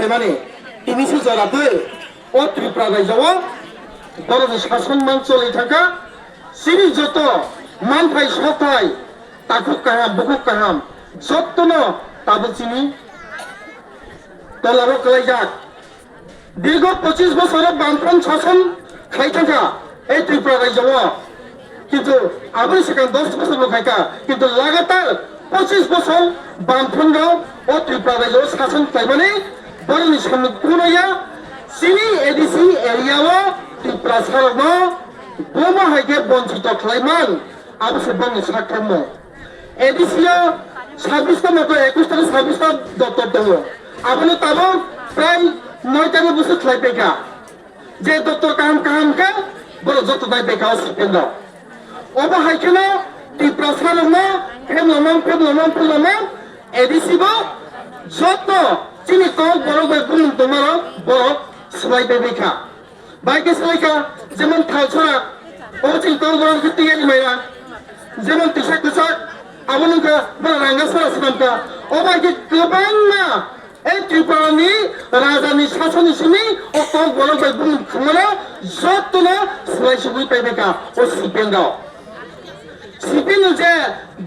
खालामनानै इनिसो जराबो अ त्रिपुरा रायजोआव बर'नि शासन मानसलि थाखा सिरि जत मानथाय सथाय ताकु काहाम बुकु काहाम जत्तनो ताबो चिनि तलाबो कलाइजाक दीर्घ 25 বছরের বামফ্রন্ট শাসন খাই থাকা এই ত্রিপুরা রাজ্যও কিন্তু আবার সেখানে 10 বছর খাইকা কিন্তু লাগাতার 25 বছর বামফ্রন্টও ও ত্রিপুরা রাজ্য শাসন খাইবানি বরনি সামনে কোনয়া সিনি এডিসি এরিয়াও ত্রিপুরা সারনো বোমা হাইকে বঞ্চিত খাইমান আবশ্যক বঙ্গ সাক্ষরম এডিসিও 26টা মতো 21টা 26টা দপ্তর দङ আপনি তাবো প্রায় 9টা বছর খাইবেকা যে দপ্তর কাহাম কাহাম কা বড় যত দাই বেকা সিপেন্দ অবা হাইকেনা ত্রিপুরা সারনো ফেমলাম এডিসিবো যত চিনি তো বড় বেগুন তোমার বড় সলাইবে বেকা বাইকে সলাইকা যেমন থালছরা ও চিন তো বড় গতিয়ানি মাইরা যেমন তিসাক তিসাক আবনকা বড় রাঙ্গাসরা সিনামকা অবাইকে গোবাং না এই ত্রিপুরানি রাজানি শাসন সিনি ও তো বড় বেগুন খামরা যত না সলাই সুবুই পাইবেকা ও সিপেন্দ সিপিনো যে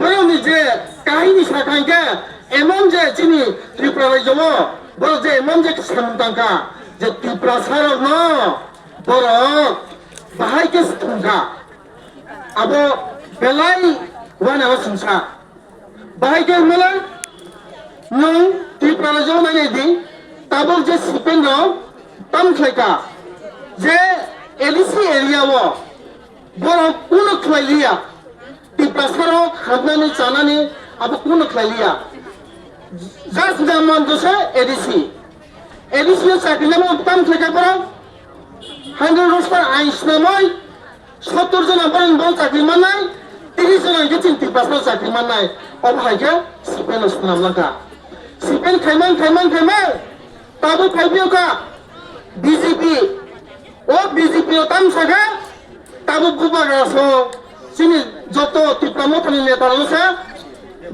বড়নি যে কাহিনী শাখাইকে এমন যে চিনি ত্রিপুরা রাজ্য বড় যে এমন যে সামতাঙ্কা যে ত্রিপুরা সারক ন বড় বাহাইকে স্থুঙ্কা আবো বেলাই ওয়ান আবার সংসা বাহাইকে মেলা নং ত্রিপুরা রাজ্য মানে দি তাবল যে সিপেন তাম খাইকা যে এলিসি এরিয়াও বড় কোন খাইলিয়া ত্রিপুরা সারক হাবনানি চানানি আবো কোন খাইলিয়া জাস্ট জামান দোসে এডিসি চাকরি নামে তাম খাইকা বড় 100 রোস্টার আইস নামই 70 জন বরং বল চাকরি মানাই 30 জন আগে চিন্তি পাসল চাকরি মানাই অভাইকে সিপেন নাম লাগা সিপেন খাইমান তাবো খাইবিওকা বিজেপি ও বিজেপি তাম সাগা তাবো গুবাগাসো চিনি যত ত্রিপুরা মথানি নেতা রয়েছে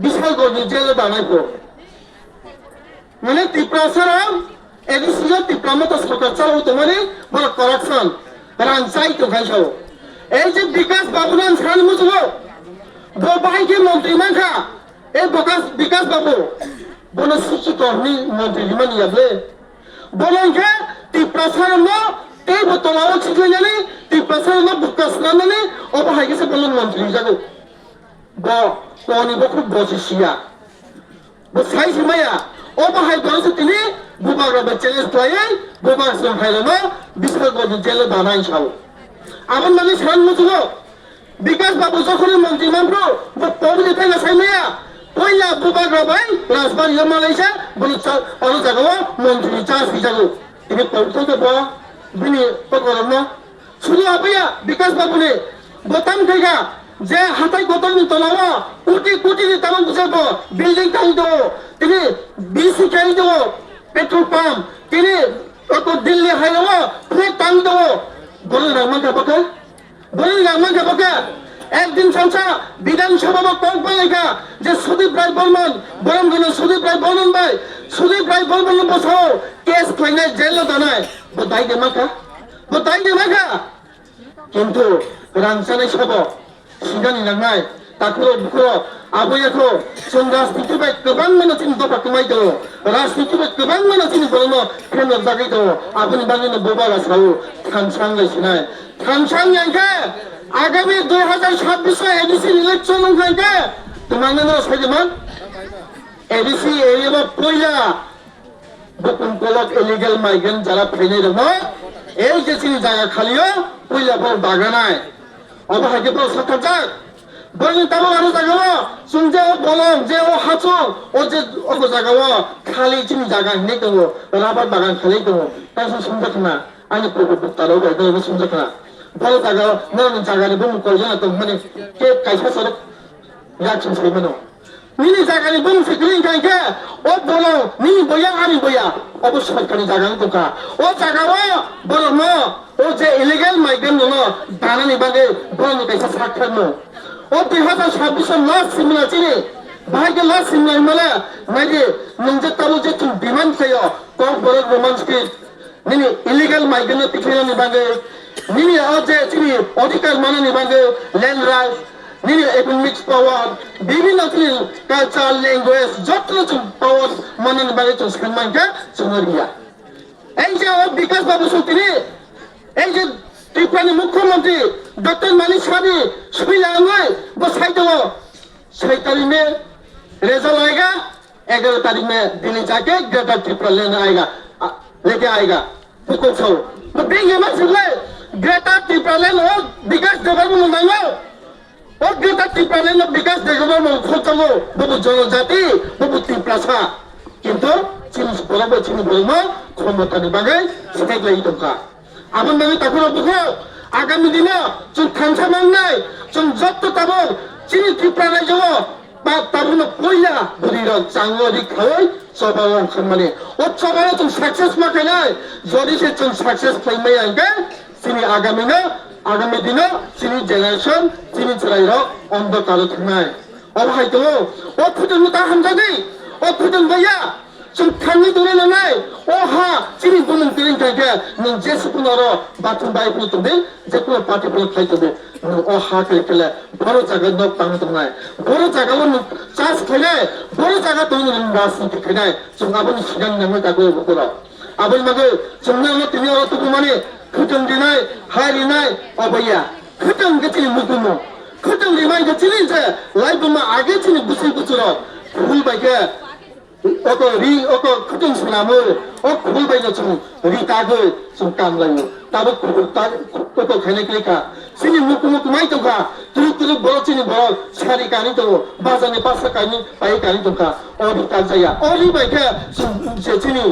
বিশাল গড়ি জেলে দাঁড়াইবো মানে ত্রিপুরা সারা এডিসিও ত্রিপুরা মতো সরকার চালাও তো মানে বড় করাপশন রানসাই তো খাইছাও এই যে বিকাশ বাবুরান সান মুজবো বাহাইকে মন্ত্রী মাখা এই বিকাশ বাবু বন শিক্ষিত মন্ত্রী মানি যাবে বলকে ত্রিপুরা সারা এই বোতলাও ছিখাইনানি ত্রিপুরা সারা বুকাস নানানি ও বাহাইকে বললেন মন্ত্রী যাবো বনিবো খুব বসিয়া সাই সিমাইয়া ও বাহাই বলছে তিনি বুবাগ্রাবে চ্যালেঞ্জ খাইয়ে বুবাগ্রাস হাইলানো বিশাল গড়ি জেলে দাঁড়াই ছাও আবার মানে সান মুজবো বিকাশ বাবু যখন মন্ত্রী মানবো পবিত্র থাকা সাইমাইয়া পয়লা বুবাগ্রাবাই রাজবাড়ি মালাইসা বলে অন্য জায়গাও মন্ত্রী চাষ যাবো তিনি পবিত্র বিনি করলাম না শুধু আপাইয়া বিকাশ বাবুনে বোতাম খাইগা যে হাতাই বোতল তোলাও কোটি তাম বুঝাবো বিল্ডিং টাই দেবো তিনি বিসি খাই দেবো পেট্রোল পাম্প তিনি কত দিল্লি হাইলাও ফ্লেট টাং দেবো বলে রাখমান খাবাকে একদিন সংসা বিধানসভা কক বানাইকা যে সুদীপ রায় বর্মন বরম গেল সুদীপ রায় বর্মন ভাই সুদীপ রায় বর্মন বসাও কেস খাইনায় জেল দানায় বোতাই দে মাখা কিন্তু রানসানাই সব সিগানি নাंनाय তাকো বুকো আবয়াখো जों राजनीतिबाय गोबां मानसिनि दफा कमाय दङ राजनीतिबाय गोबां मानसिनि बरनो फेनर जागाय दङ आबुनि बागैनो बोबागा साउ थांसांगासिनाय थांसांयाखा आगामी 2026 एडिसि इलेक्शन ओंखायखा তোমাদের সাইজমান এডিসি এরিয়া পয়লা বকুন কলক ইলিগাল মাইগ্রেন্ট যারা ফেনে দङ এই যে চিনি জায়গা খালিও পয়লা বড় বাগানায় অবহাইকে বড় সরকার বলেন তাবো আরো জায়গাও শুনছে ও বলম যে ও হাচো ও যে অত জায়গাও খালি চিনি জায়গা নেই দङ রাবার বাগান খালি দङ তাই শুনজখনা আনি প্রকল্পতারও গাইদো শুনজখনা বড় জায়গা নন জায়গানি বুম কয়জনা তো মানে কে কাইসা সরক ইয়াকশন সাইমানো নিনি জায়গানি বুম সিক্রিং কাইকে ও বলো নিনি বয়া আমি বয়া অবশ্য সরকারি জায়গা দোকা ও জায়গাও বড় ন ও যে ইলিগাল মাইগ্রেন্ট ন দানানি বাগে বড় কাইসা সাক্ষানো ও 2026 লাস্ট সিমলা চিনি বাহাইকে লাস্ট সিমলা মালে নাইদে নংজে তাবো যে তুমি বিমান খাইও corporate romance ki nini illegal migrant tikhiya ni bange nini aje chini odhikar mana ni bange land rights nini economic power bibhinno chini culture language jotno chini power mana ni bange chini sanman ka chunariya ei je বিকাশ বাবু তিনি এই যে ত্রিপুরানি মুখ্যমন্ত্রী doctor মানিক সাহানি सुबिलांगै वो side हो 6 तारीख में result आएगा 11 तारीख में दिल्ली जाके ग्रेटर त्रिपुरा लेके आएगा तो कुछ हो तो बेंगे मत सुने ग्रेटर त्रिपुरा लैंड और विकास डेवलपमेंट मंगाओ और ग्रेटर त्रिपुरा लैंड और विकास डेवलपमेंट खोजो वो जनजाति वो त्रिपुरा सा किंतु चिनी बोलमो क्षमतानि बागै सिथाय लायो दंखा आबन बागै ताखुरो बुखो आगामी दिनाव जों थांसा मांनाय जों जत्त ताबो चिनी त्रिपुरा रायजोआव बा ताबुनो पयला बुरिरो चांगो रिखावै सबाव खामानि ओ सबाव जों सक्सेस माखायनाय जदि से जों सक्सेस खालामनाय आंगे चिनी आगामी दिनाव चिनी जेनारेशन चिनी चराइरो अन्धकार थांनाय अबहायतो ओ फुदुन ता हामजादि ओ फुदुन बया जों थांनि दरे नाय ओहा चिनि बुनुं तिरिं थांखे नों जेसुकुनारो बाथुन बायफोर दंदे जेकुनो पार्टिफोर खायतदे नों ओहा खायखेले बर' जागा न तांग दंनाय बर' जागाल' नों चास खायनाय बर' जागा दं नों राजनीति खायनाय जों आबोनि सिगां नों दागो बकरा आबोनि मागो जोंनो तिनि अ तुकुमानि खुदुं दिनाय हारिनाय अबैया खुदुं गथिनि मुकुमो खुदुं रिमाय गथिनि जे लाइफमा आगे चिनि बुसि बुसुरो फुल बायके ओको खुदुं सुनामो ओ खुल बायनो जों रितागो जों कामलायो ताबो ओको खायनायखा सिनि मुकुमुक माइ दंखा तुरु बर' चिनि बर' सारि कानि दङ बाजारनि पासा कानि बाय कानि दंखा ओ रिता जाया ओ रिबायके जों चिनि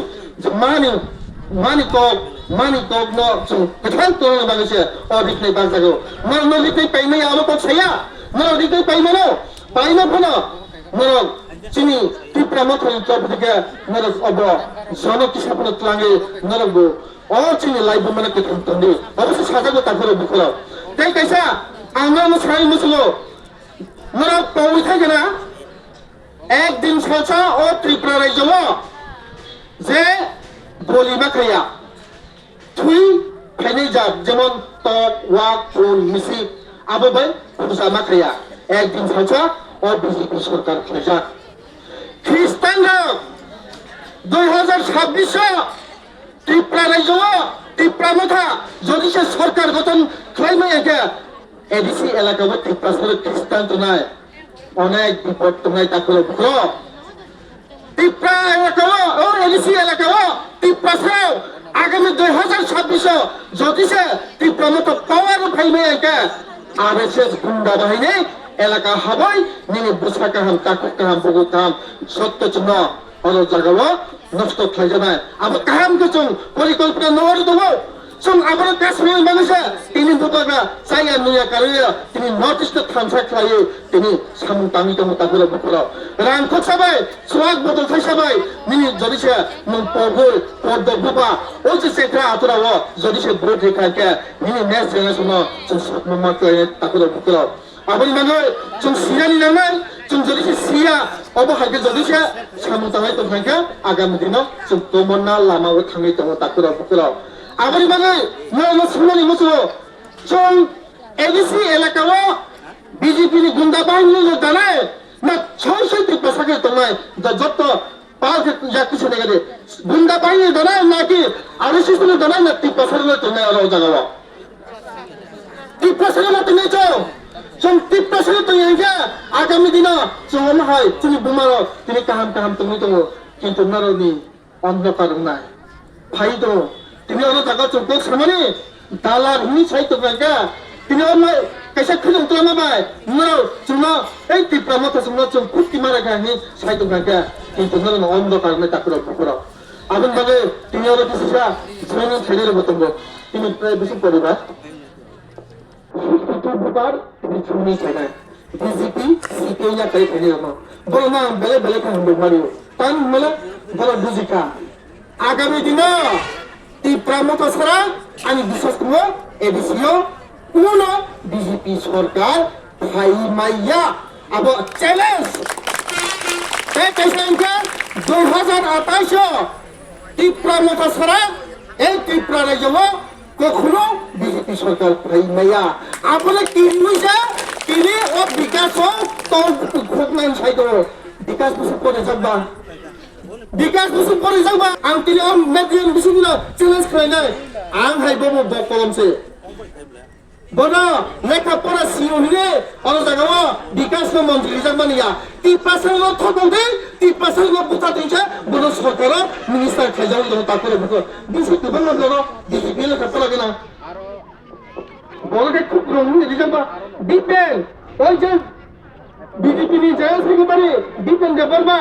मानि কক न जों गोथां तोरनो बागैसे ओ रिखनाय बाजागो न रिखनाय पाइनाय आलो पछाया न रिखनाय पाइमानो पाइनो फनो न चिनी त्रिपुरा मथानि तबदिके नरक अब जन किसापन तलांगे नरगो ओ चिनी लाइफ माने केथन तंदि अबसे साजागो ताफोर बुखला तै कैसा आंना मसाइ मुसलो नरक पावै थागेना एक दिन साचा ओ त्रिपुरा रायजोआ जे बलि माखाया थुइ फाइनाय जा जेमन टक वाक फुल मिसि आबोबाय फुजा माखाया एक दिन साचा ओ बीजेपी सरकार खायजा খ্রিস্টান 2026 ত্রিপুরা রাজ্য ত্রিপুরা মথা যদি সে সরকার গঠন খাইমে একে এডিসি এলাকাও ত্রিপুরা সরকার খ্রিস্টান তো নাই অনেক বিপদ তো নাই তাকলে বুকো ত্রিপুরা এলাকাও ও এডিসি এলাকাও ত্রিপুরা সরকার আগামী 2026 যদি সে ত্রিপুরা মথা পাওয়ার খাইমে একে আরএসএস গুন্ডা বাহিনী এলাকা হাবাই নিনি বুসা কাহাম তাকু কাহাম বগু কাহাম সত্য চিহ্ন অল জাগাও নষ্ট খাইজানায় আবার কাহামকে जों পরিকল্পনা নওয়ার দবো जों আবার কাশ্মীর মানুষে তিনি বুবাগা চাইয়া নুয়া কারিয়া তিনি নর্থ ইস্ট থানসা খাইয়ে তিনি সামু তামি তমু তাগুলো বুকরা রান খসাবাই সোয়াগ বদল খাইসাবাই নিনি জদিসে নং পগল পদ্দ বুবা ও যে সেক্রা আতরাও জদিসে ভোট রেখাকে নিনি নেক্সট জেনারেশন जों সাতমা কাইয়ে তাগুলো বুকরা 아버님 만을 좀 시간이 남아 좀 저리시 시야 어버하게 저리시 사무당에 또 그러니까 아가미디노 좀 도먼나 라마고 탕에 또 딱그러 부끄러 아버님 만을 너무 순간이 무서워 좀 에디시 엘라카와 BJP니 군다 바인을 다나에 나 천천히 빠사게 동안 나 저또 पाल जाति से नेगरे गुंडा पानी दना ना कि आरएसएस ने दना ना तिपासर में तुमने और जगह तिपासर में तुमने जो जों तिपासर तो यंगे आगामी दिना जों हम हाय तुनि बुमारो तुनि काहाम तुनि तो किंतु नरनि अन्धकार ना भाई तो तुनि और जगह जों को सामने दाला हिनी साइ तो गंगा तुनि और कैसे खुलम तो ना भाई नरो जों ए तिपा मत जों जों कुति मारा गानि साइ तो गंगा किंतु नरनि अन्धकार में ताकरो पुकुरो आबन बागे तुनि और दिसा जों खेलेर बतंगो तुनि प्राय बेसि परिबा bubar dicuni sana BJP CPI-nya kayak gini loh boleh beli kan beli tan malah boleh buzika agami dina di pramuka sekarang ani bisa semua edisio uno BJP सरकार भाई माया अब challenge saya kasih 2028 ত্রিপুরা মতো ছাড়া এই ত্রিপুরা রাজ্য কখনো বিজেপি সরকার পাই নাইয়া আপনি কি বুঝা কিনে ও বিকাশ তোর ঘটনা সাইড বিকাশ বসু করে যাবা বিকাশ বসু করে যাবা আং তিনি মেডিয়ান বসু চ্যালেঞ্জ খাইনাই আং হাইবো বকলমছে বড় লেখাপড়া সিও হিনে অন জায়গাও বিকাশ মন্ত্রী জামানিয়া 3% থকন্দে 3% বুতা দিছে বড় সরকার মিনিস্টার খাইজাও দ তারপরে বিজেপি তো বন্ধ করো বিজেপি লেখাপড়া কেনা বলতে খুব রঙিন দিজাবা ডিপেন ওই যে বিজেপি নি জেলা সেক্রেটারি ডিপেন যে বলবা